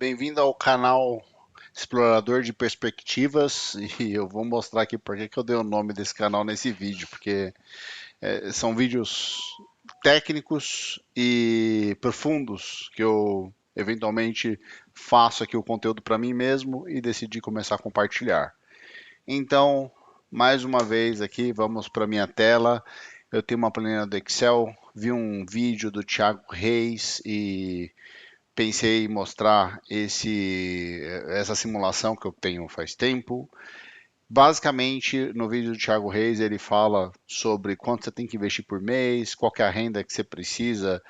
Bem-vindo ao canal Explorador de Perspectivas e eu vou mostrar aqui por que eu dei o nome desse canal nesse vídeo, porque são vídeos técnicos e profundos que eu eventualmente faço aqui o conteúdo para mim mesmo e decidi começar a compartilhar. Então, mais uma vez aqui, vamos para minha tela. Eu tenho uma planilha do Excel, vi um vídeo do Thiago Reis e pensei em mostrar essa simulação que eu tenho faz tempo. Basicamente, no vídeo do Thiago Reis, ele fala sobre quanto você tem que investir por mês, qual que é a renda que você precisa,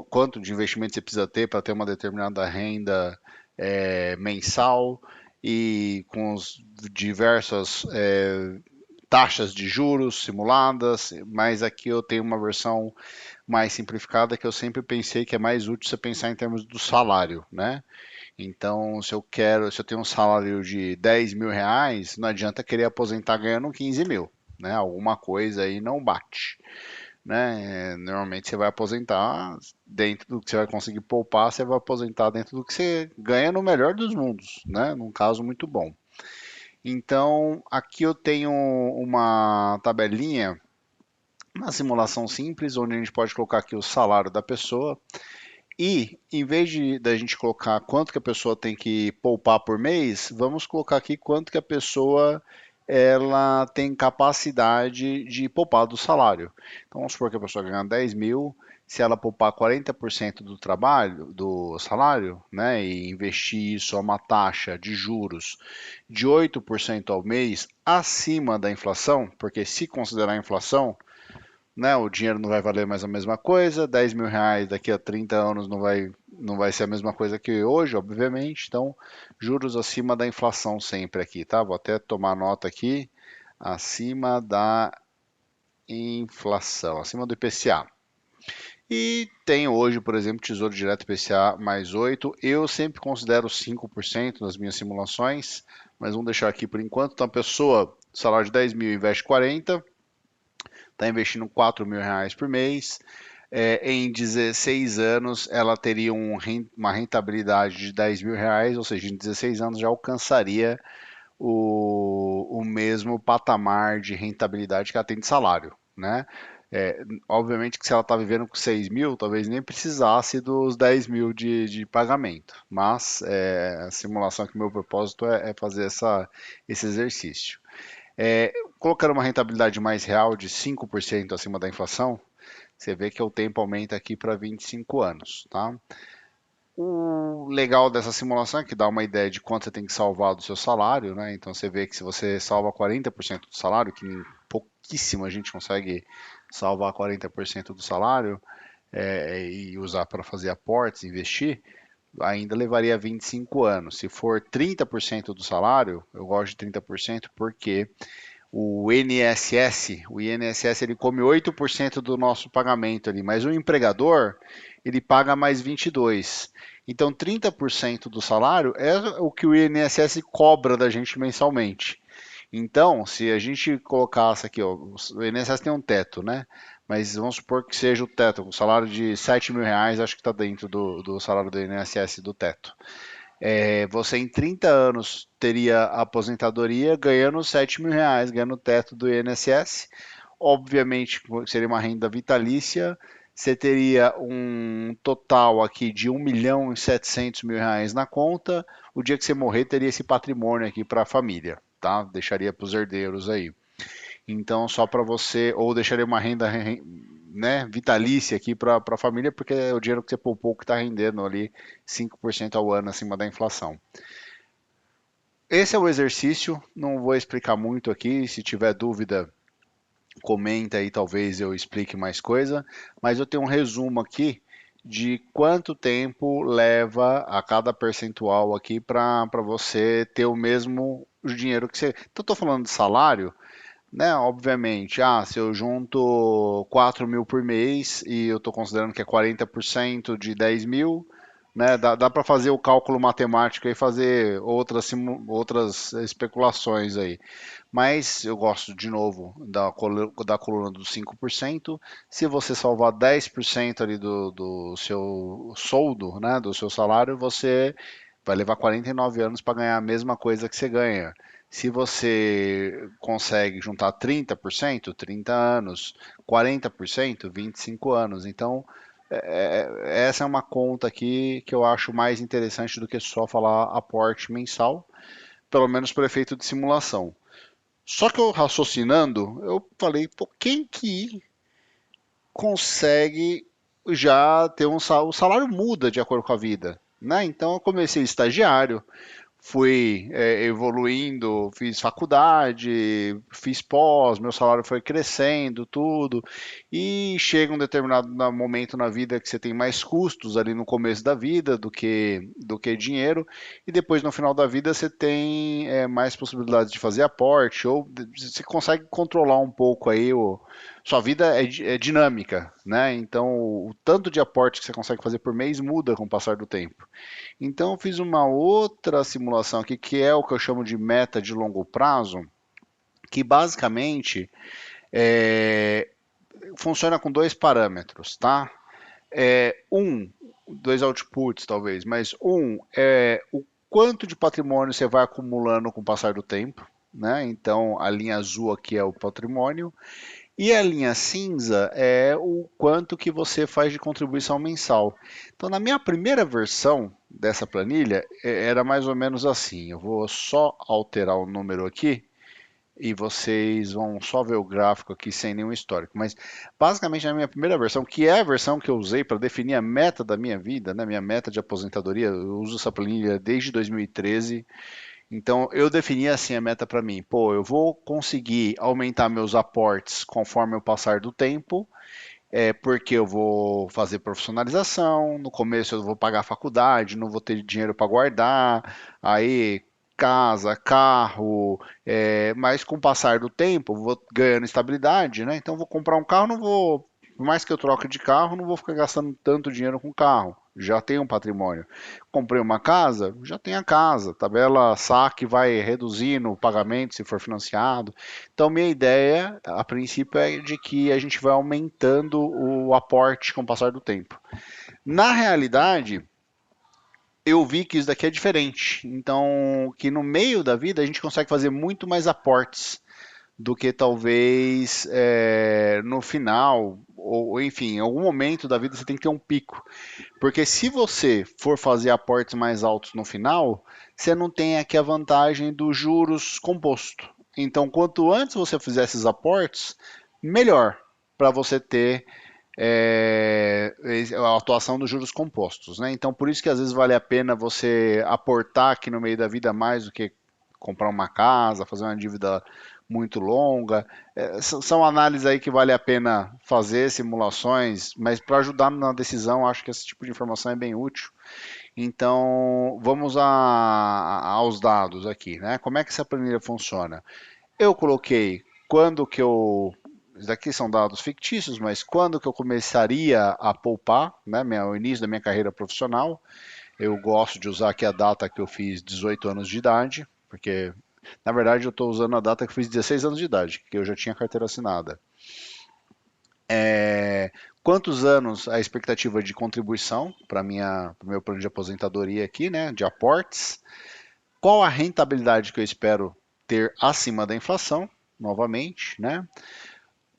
quanto de investimento você precisa ter para ter uma determinada renda mensal e com os diversas taxas de juros simuladas, mas aqui eu tenho uma versão mais simplificada que eu sempre pensei que é mais útil você pensar em termos do salário, né? Então, se eu tenho um salário de 10 mil reais, não adianta querer aposentar ganhando 15 mil, né? Alguma coisa aí não bate, né? Normalmente você vai aposentar dentro do que você vai conseguir poupar, você vai aposentar dentro do que você ganha no melhor dos mundos, né? Num caso muito bom. Então, aqui eu tenho uma tabelinha, uma simulação simples, onde a gente pode colocar aqui o salário da pessoa. E, em vez da gente colocar quanto que a pessoa tem que poupar por mês, vamos colocar aqui quanto que a pessoa ela tem capacidade de poupar do salário. Então, vamos supor que a pessoa ganha 10 mil, se ela poupar 40% do trabalho, do salário, né, e investir isso a uma taxa de juros de 8% ao mês acima da inflação, porque se considerar a inflação, né? O dinheiro não vai valer mais a mesma coisa, 10 mil reais daqui a 30 anos não vai ser a mesma coisa que hoje, obviamente. Então, juros acima da inflação sempre aqui, tá? Vou até tomar nota aqui, acima da inflação, acima do IPCA. E tem hoje, por exemplo, Tesouro Direto IPCA mais 8. Eu sempre considero 5% nas minhas simulações, mas vamos deixar aqui por enquanto. Então, a pessoa, salário de 10 mil, investe 40, está investindo 4 mil reais por mês. Em 16 anos ela teria uma rentabilidade de 10 mil reais, ou seja, em 16 anos já alcançaria o mesmo patamar de rentabilidade que ela tem de salário, né? Obviamente que se ela está vivendo com 6 mil, talvez nem precisasse dos 10 mil de pagamento, mas a simulação aqui, meu propósito é fazer esse exercício. Colocando uma rentabilidade mais real de 5% acima da inflação, você vê que o tempo aumenta aqui para 25 anos, tá? O legal dessa simulação é que dá uma ideia de quanto você tem que salvar do seu salário, né? Então você vê que se você salva 40% do salário, que pouquíssima gente consegue salvar 40% do salário e usar para fazer aportes, investir, ainda levaria 25 anos. Se for 30% do salário, eu gosto de 30% porque o INSS ele come 8% do nosso pagamento ali, mas o empregador, ele paga mais 22. Então, 30% do salário é o que o INSS cobra da gente mensalmente. Então, se a gente colocasse aqui, ó, o INSS tem um teto, né? Mas vamos supor que seja o teto, o salário de 7 mil reais, acho que está dentro do salário do INSS do teto. Você em 30 anos teria a aposentadoria ganhando 7 mil reais, ganhando o teto do INSS. Obviamente, seria uma renda vitalícia. Você teria um total aqui de 1.700.000 reais na conta. O dia que você morrer, teria esse patrimônio aqui para a família, tá? Deixaria para os herdeiros aí. Então, só para você, ou deixaria uma renda, né, vitalícia aqui para a família, porque é o dinheiro que você poupou que está rendendo ali 5% ao ano acima da inflação. Esse é o exercício, não vou explicar muito aqui, se tiver dúvida, comenta aí, talvez eu explique mais coisa, mas eu tenho um resumo aqui de quanto tempo leva a cada percentual aqui para você ter o mesmo dinheiro que você. Então, estou falando de salário, né? Obviamente, se eu junto 4 mil por mês e eu estou considerando que é 40% de 10 mil, né? Dá para fazer o cálculo matemático e fazer outras especulações aí. Mas eu gosto, de novo, da coluna dos 5%. Se você salvar 10% ali do seu soldo, né? Do seu salário, você vai levar 49 anos para ganhar a mesma coisa que você ganha. Se você consegue juntar 30%, 30 anos, 40%, 25 anos. Então, essa é uma conta aqui que eu acho mais interessante do que só falar aporte mensal, pelo menos para efeito de simulação. Só que eu raciocinando, eu falei, pô, quem que consegue já ter um salário, o salário muda de acordo com a vida, né? Então eu comecei estagiário, fui evoluindo, fiz faculdade, fiz pós, meu salário foi crescendo, tudo. E chega um determinado momento na vida que você tem mais custos ali no começo da vida do que dinheiro, e depois no final da vida você tem mais possibilidades de fazer aporte, ou você consegue controlar um pouco aí sua vida é dinâmica, né? Então o tanto de aporte que você consegue fazer por mês muda com o passar do tempo. Então, eu fiz uma outra simulação aqui, que é o que eu chamo de meta de longo prazo, que basicamente é, funciona com dois parâmetros, tá? Dois outputs talvez, mas um é o quanto de patrimônio você vai acumulando com o passar do tempo, né? Então, a linha azul aqui é o patrimônio, e a linha cinza é o quanto que você faz de contribuição mensal. Então, na minha primeira versão dessa planilha, era mais ou menos assim. Eu vou só alterar o número aqui e vocês vão só ver o gráfico aqui sem nenhum histórico. Mas, basicamente, na minha primeira versão, que é a versão que eu usei para definir a meta da minha vida, né, minha meta de aposentadoria, eu uso essa planilha desde 2013. Então eu defini assim a meta para mim, pô, eu vou conseguir aumentar meus aportes conforme o passar do tempo, porque eu vou fazer profissionalização, no começo eu vou pagar a faculdade, não vou ter dinheiro para guardar, aí casa, carro, mas com o passar do tempo eu vou ganhando estabilidade, né? Então eu vou comprar um carro, não vou, por mais que eu troque de carro, não vou ficar gastando tanto dinheiro com carro. Já tenho um patrimônio. Comprei uma casa, já tenho a casa. Tabela saque vai reduzindo o pagamento se for financiado. Então, minha ideia, a princípio, é de que a gente vai aumentando o aporte com o passar do tempo. Na realidade, eu vi que isso daqui é diferente. Então, que no meio da vida a gente consegue fazer muito mais aportes do que talvez no final, ou enfim, em algum momento da vida você tem que ter um pico. Porque se você for fazer aportes mais altos no final, você não tem aqui a vantagem dos juros composto. Então, quanto antes você fizer esses aportes, melhor para você ter a atuação dos juros compostos, né? Então, por isso que às vezes vale a pena você aportar aqui no meio da vida mais do que comprar uma casa, fazer uma dívida muito longa. São análises aí que vale a pena fazer, simulações, mas para ajudar na decisão, acho que esse tipo de informação é bem útil. Então, vamos aos dados aqui, né? Como é que essa planilha funciona? Eu coloquei quando que eu. Isso daqui são dados fictícios, mas quando que eu começaria a poupar, né? O início da minha carreira profissional. Eu gosto de usar aqui a data que eu fiz 18 anos de idade, porque na verdade eu estou usando a data que eu fiz 16 anos de idade, que eu já tinha carteira assinada. Quantos anos a expectativa de contribuição para o meu plano de aposentadoria aqui, né? De aportes. Qual a rentabilidade que eu espero ter acima da inflação, novamente, né?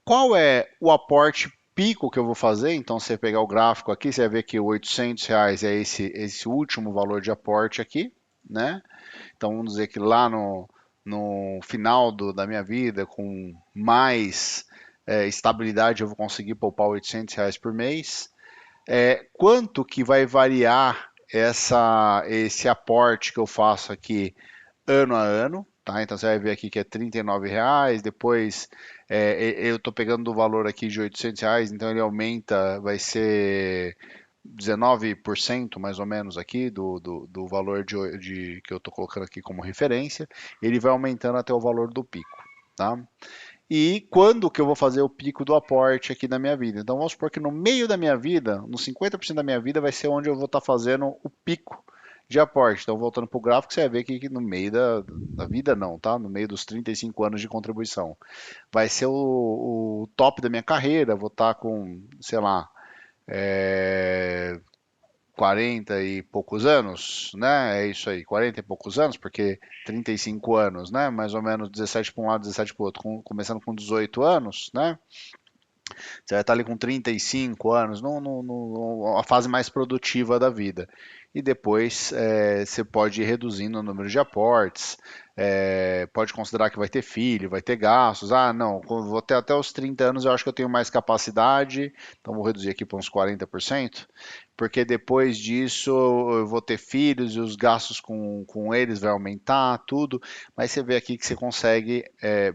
Qual é o aporte pico que eu vou fazer? Então, você pegar o gráfico aqui, você vai ver que o R$ 800 é esse último valor de aporte aqui, né? Então, vamos dizer que lá no final da minha vida, com mais estabilidade, eu vou conseguir poupar R$ 800 por mês. Quanto que vai variar esse aporte que eu faço aqui ano a ano, tá? Então você vai ver aqui que é R$ 39, depois eu estou pegando o valor aqui de R$ 800, então ele aumenta, vai ser 19% mais ou menos aqui do valor que eu estou colocando aqui como referência, ele vai aumentando até o valor do pico, tá? E quando que eu vou fazer o pico do aporte aqui na minha vida? Então vamos supor que no meio da minha vida, nos 50% da minha vida, vai ser onde eu vou estar fazendo o pico de aporte. Então voltando para o gráfico, você vai ver que no meio da vida não, tá? No meio dos 35 anos de contribuição. Vai ser o top da minha carreira, vou estar com, sei lá, 40 e poucos anos, né? É isso aí, 40 e poucos anos, porque 35 anos, né? Mais ou menos 17 para um lado, 17 para o outro, começando com 18 anos, né? Você vai estar ali com 35 anos, a fase mais produtiva da vida. E depois você pode ir reduzindo o número de aportes, pode considerar que vai ter filho, vai ter gastos. Ah, não, vou ter até os 30 anos, eu acho que eu tenho mais capacidade, então vou reduzir aqui para uns 40%, porque depois disso eu vou ter filhos e os gastos com eles vai aumentar, tudo. Mas você vê aqui que você consegue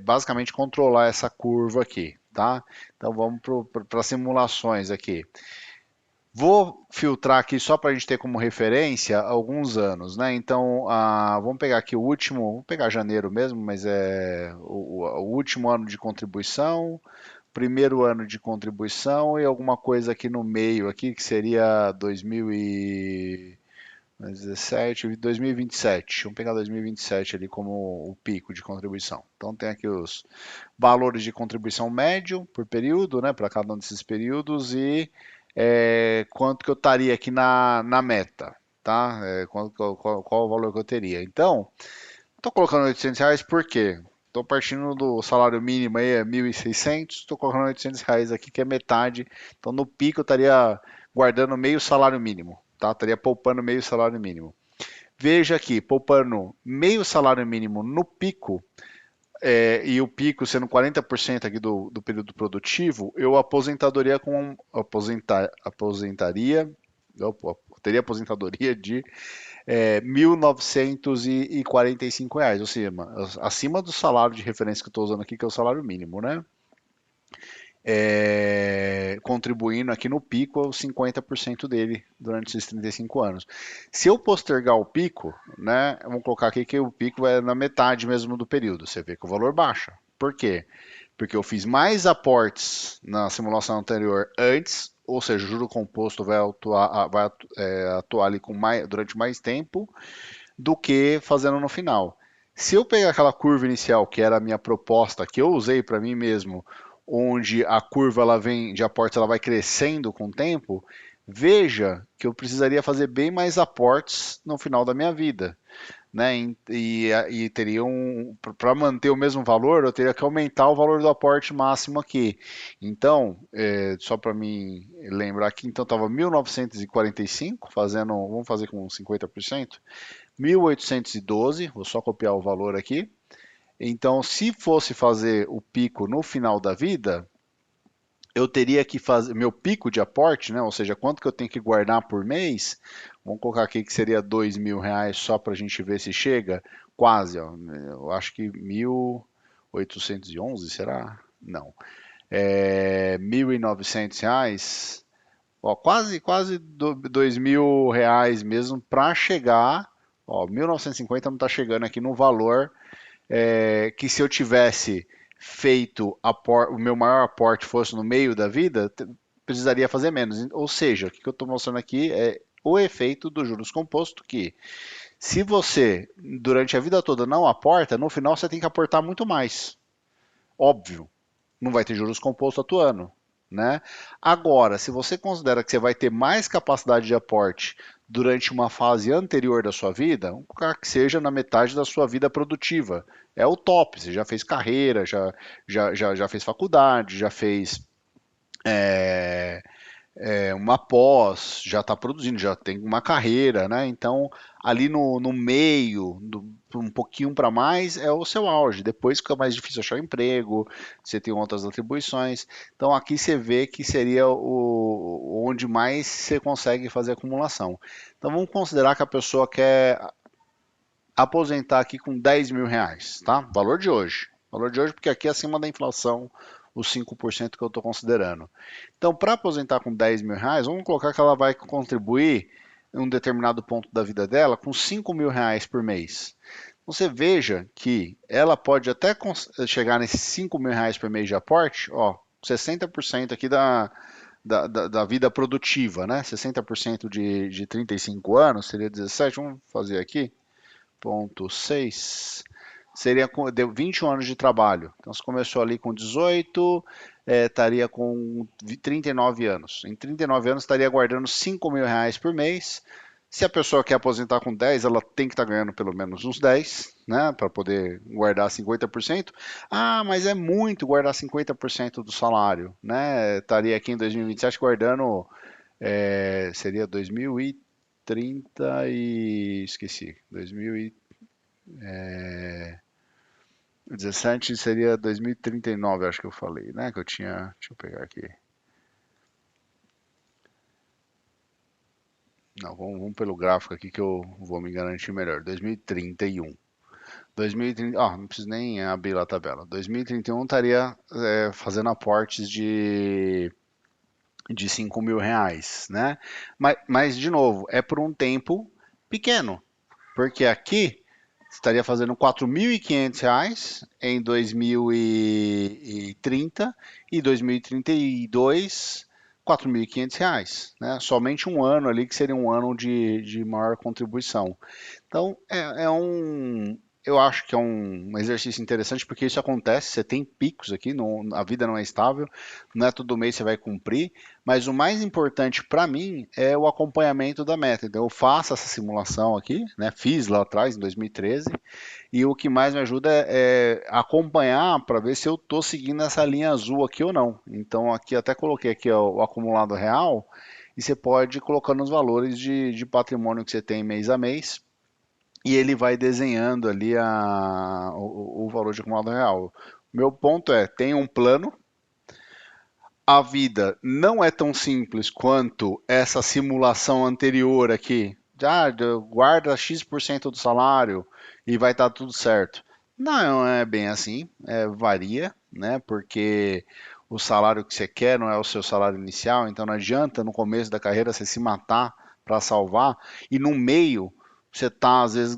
basicamente controlar essa curva aqui, tá? Então vamos para simulações aqui. Vou filtrar aqui só para a gente ter como referência alguns anos, né? Então, vamos pegar aqui o último, vamos pegar janeiro mesmo, mas é o último ano de contribuição, primeiro ano de contribuição e alguma coisa aqui no meio aqui que seria 2017, 2027. Vamos pegar 2027 ali como o pico de contribuição. Então tem aqui os valores de contribuição médio por período, né, para cada um desses períodos e quanto que eu estaria aqui na meta, tá? Qual o valor que eu teria. Então, estou colocando R$ 800 por quê? Estou partindo do salário mínimo aí, é 1.600, estou colocando R$ 800 aqui, que é metade. Então, no pico, eu estaria guardando meio salário mínimo, tá? Estaria poupando meio salário mínimo. Veja aqui, poupando meio salário mínimo no pico, e o pico sendo 40% aqui do período produtivo, eu aposentaria, eu teria aposentadoria de R$ 1.945, ou seja, acima do salário de referência que eu estou usando aqui, que é o salário mínimo, né? Contribuindo aqui no pico aos 50% dele durante esses 35 anos. Se eu postergar o pico, né, vamos colocar aqui que o pico vai na metade mesmo do período, você vê que o valor baixa. Por quê? Porque eu fiz mais aportes na simulação anterior antes, ou seja, o juro composto vai atuar ali durante mais tempo do que fazendo no final. Se eu pegar aquela curva inicial, que era a minha proposta, que eu usei para mim mesmo, onde a curva ela vem de aportes, ela vai crescendo com o tempo, veja que eu precisaria fazer bem mais aportes no final da minha vida, né? E teria para manter o mesmo valor, eu teria que aumentar o valor do aporte máximo aqui. Então, só para mim lembrar aqui, então estava 1.945, vamos fazer com 50%. 1812, vou só copiar o valor aqui. Então, se fosse fazer o pico no final da vida, eu teria que fazer meu pico de aporte, né? Ou seja, quanto que eu tenho que guardar por mês. Vamos colocar aqui que seria R$ 2.000 só para a gente ver se chega. Quase, ó. Eu acho que 1.811, será? Não. R$ 1.900. Ó, quase R$ 2.000 mesmo para chegar. Ó, 1950 não está chegando aqui no valor que se eu tivesse feito o meu maior aporte fosse no meio da vida, precisaria fazer menos. Ou seja, o que eu estou mostrando aqui é o efeito dos juros compostos, que se você, durante a vida toda, não aporta, no final você tem que aportar muito mais. Óbvio, não vai ter juros compostos atuando. Né? Agora, se você considera que você vai ter mais capacidade de aporte durante uma fase anterior da sua vida, vamos colocar que seja na metade da sua vida produtiva, é o top. Você já fez carreira, já fez faculdade, já fez é, uma pós, já está produzindo, já tem uma carreira, né? Então, ali no meio, um pouquinho para mais, é o seu auge. Depois fica mais difícil achar emprego, você tem outras atribuições. Então, aqui você vê que seria onde mais você consegue fazer acumulação. Então, vamos considerar que a pessoa quer aposentar aqui com R$ 10.000, tá? Valor de hoje. Valor de hoje, porque aqui é acima da inflação, os 5% que eu estou considerando. Então, para aposentar com R$ 10.000, vamos colocar que ela vai contribuir em um determinado ponto da vida dela com R$ 5.000 por mês. Você veja que ela pode até chegar nesses R$ 5.000 por mês de aporte, ó, 60% aqui da vida produtiva, né? 60% de 35 anos, seria 17, vamos fazer aqui, 0,6 seria deu 21 anos de trabalho. Então você começou ali com 18, estaria com 39 anos. Em 39 anos estaria guardando R$ 5.000 por mês. Se a pessoa quer aposentar com 10, ela tem que estar ganhando pelo menos uns 10, né, para poder guardar 50%. Ah, mas é muito guardar 50% do salário, né? Estaria aqui em 2027 guardando, seria 2030 e esqueci, 2017 seria 2039, acho que eu falei, né? Que eu tinha, deixa eu pegar aqui. Não, vamos pelo gráfico aqui que eu vou me garantir melhor. 2031. 2030, não preciso nem abrir lá a tabela. 2031 estaria fazendo aportes de R$ 5.000, né? Mas, de novo, é por um tempo pequeno, porque aqui estaria fazendo R$ 4.500 em 2030 e 2032 R$ 4.500, né? Somente um ano ali que seria um ano de maior contribuição. Então, eu acho que é um exercício interessante porque isso acontece, você tem picos aqui, a vida não é estável, não é todo mês você vai cumprir, mas o mais importante para mim é o acompanhamento da meta. Então, eu faço essa simulação aqui, né? Fiz lá atrás, em 2013, e o que mais me ajuda é acompanhar para ver se eu estou seguindo essa linha azul aqui ou não. Então, aqui até coloquei aqui ó, o acumulado real, e você pode ir colocando os valores de patrimônio que você tem mês a mês e ele vai desenhando ali o valor de acumulado real. Meu ponto é, tem um plano, a vida não é tão simples quanto essa simulação anterior aqui. Guarda X% do salário e vai estar tudo certo. Não é bem assim, varia, né? Porque o salário que você quer não é o seu salário inicial, então não adianta no começo da carreira você se matar para salvar e no meio você está às vezes